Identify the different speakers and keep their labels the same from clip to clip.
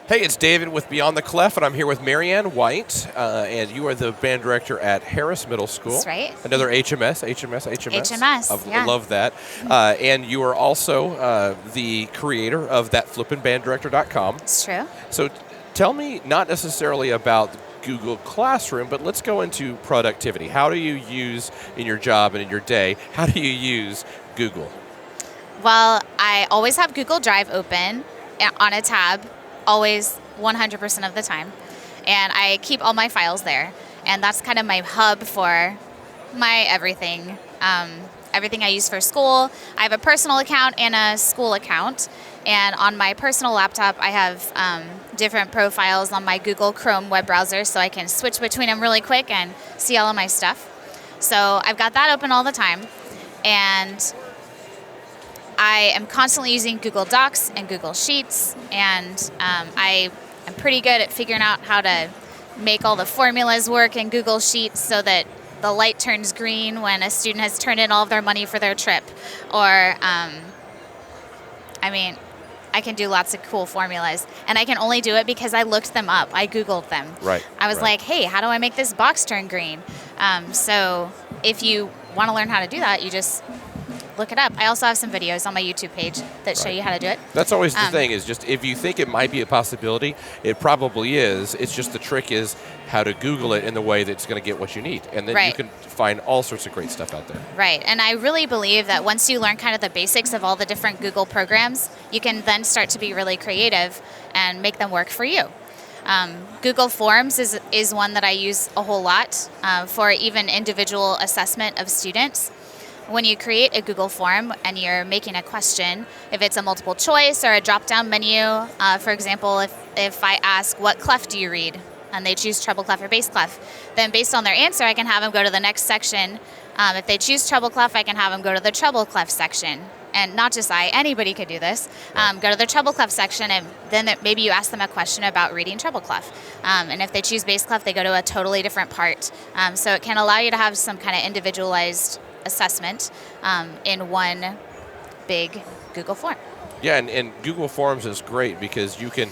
Speaker 1: Hey, it's David with Beyond the Clef, and I'm here with Marianne White, and you are the band director at Harris Middle School.
Speaker 2: That's right.
Speaker 1: Another HMS.
Speaker 2: Yeah.
Speaker 1: I love that. And you are also the creator of thatflippinbanddirector.com.
Speaker 2: It's true.
Speaker 1: So tell me, not necessarily about Google Classroom, but let's go into productivity. How do you use, in your job and in your day, how do you use Google?
Speaker 2: Well, I always have Google Drive open on a tab, always 100% of the time. And I keep all my files there. And that's kind of my hub for my everything. Everything I use for school. I have a personal account and a school account. And on my personal laptop, I have different profiles on my Google Chrome web browser, so I can switch between them really quick and see all of my stuff. So I've got that open all the time. And I am constantly using Google Docs and Google Sheets, and I am pretty good at figuring out how to make all the formulas work in Google Sheets so that the light turns green when a student has turned in all of their money for their trip. Or, I can do lots of cool formulas, and I can only do it because I looked them up. I Googled them.
Speaker 1: Right.
Speaker 2: I was like, hey, how do I make this box turn green? So if you want to learn how to do that, you just look it up. I also have some videos on my YouTube page that show you how to do it.
Speaker 1: That's always the thing, is just if you think it might be a possibility, it probably is. It's just the trick is how to Google it in the way that's going to get what you need. And then you can find all sorts of great stuff out there.
Speaker 2: Right. And I really believe that once you learn kind of the basics of all the different Google programs, you can then start to be really creative and make them work for you. Google Forms is one that I use a whole lot for even individual assessment of students. When you create a Google form and you're making a question, if it's a multiple choice or a drop-down menu, for example, if I ask, what clef do you read? And they choose treble clef or bass clef, then based on their answer, I can have them go to the next section. If they choose treble clef, I can have them go to the treble clef section. And not just anybody could do this. Go to the treble clef section, and then maybe you ask them a question about reading treble clef. And if they choose bass clef, they go to a totally different part. So it can allow you to have some kind of individualized assessment in one big Google form.
Speaker 1: Yeah, and Google Forms is great because you can,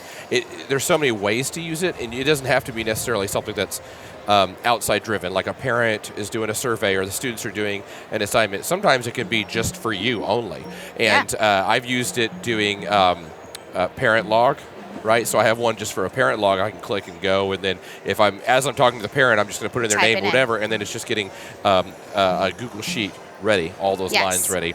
Speaker 1: there's so many ways to use it, and it doesn't have to be necessarily something that's outside driven, like a parent is doing a survey or the students are doing an assignment. Sometimes it can be just for you only. And I've used it doing parent log. Right, so I have one just for a parent log. I can click and go, and then as I'm talking to the parent, I'm just going to put in their name, whatever, and then it's just getting a Google Sheet ready, all those lines ready.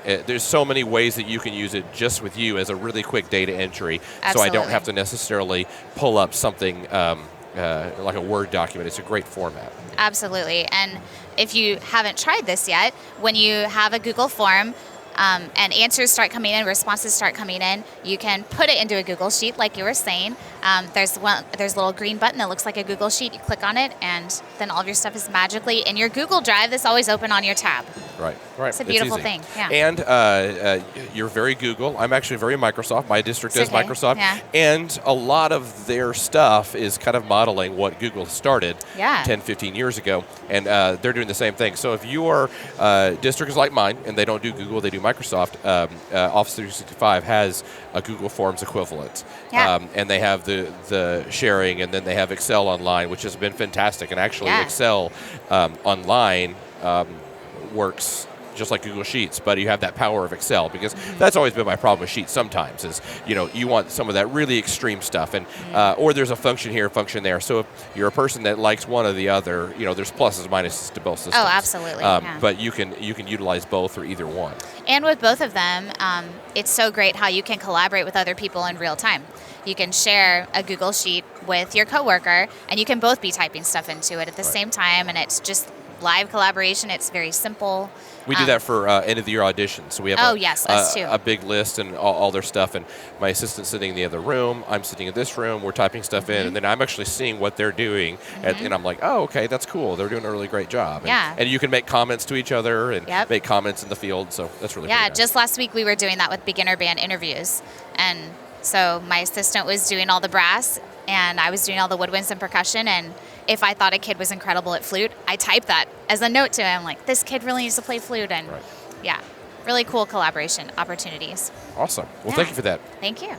Speaker 1: There's so many ways that you can use it just with you as a really quick data entry, so I don't have to necessarily pull up something like a Word document. It's a great format.
Speaker 2: Absolutely, and if you haven't tried this yet, when you have a Google form, and answers start coming in, responses start coming in, you can put it into a Google Sheet like you were saying. There's a little green button that looks like a Google Sheet. You click on it, and then all of your stuff is magically in your Google Drive that's always open on your tab.
Speaker 1: Right.
Speaker 2: It's a beautiful thing. Yeah.
Speaker 1: And you're very Google. I'm actually very Microsoft. My district is Microsoft.
Speaker 2: Yeah.
Speaker 1: And a lot of their stuff is kind of modeling what Google started 10, 15 years ago. And they're doing the same thing. So if your district is like mine and they don't do Google, they do Microsoft, Office 365 has a Google Forms equivalent.
Speaker 2: Yeah.
Speaker 1: And they have the sharing, and then they have Excel Online, which has been fantastic. And actually Excel Online works just like Google Sheets, but you have that power of Excel, because that's always been my problem with Sheets sometimes is, you want some of that really extreme stuff, and or there's a function here, function there. So if you're a person that likes one or the other, there's pluses and minuses to both systems.
Speaker 2: Oh, absolutely.
Speaker 1: But you can utilize both or either one.
Speaker 2: And with both of them, it's so great how you can collaborate with other people in real time. You can share a Google Sheet with your coworker, and you can both be typing stuff into it at the same time, and it's just live collaboration. It's very simple.
Speaker 1: We do that for end of the year auditions. So we have a big list and all their stuff. And my assistant's sitting in the other room. I'm sitting in this room. We're typing stuff in, and then I'm actually seeing what they're doing. And I'm like, oh, okay, that's cool. They're doing a really great job. And you can make comments to each other and make comments in the field. So that's really nice.
Speaker 2: Just last week we were doing that with beginner band interviews, and so my assistant was doing all the brass, and I was doing all the woodwinds and percussion. And if I thought a kid was incredible at flute, I typed that as a note to him, like, this kid really needs to play flute. And really cool collaboration opportunities.
Speaker 1: Awesome. Well, thank you for that.
Speaker 2: Thank you.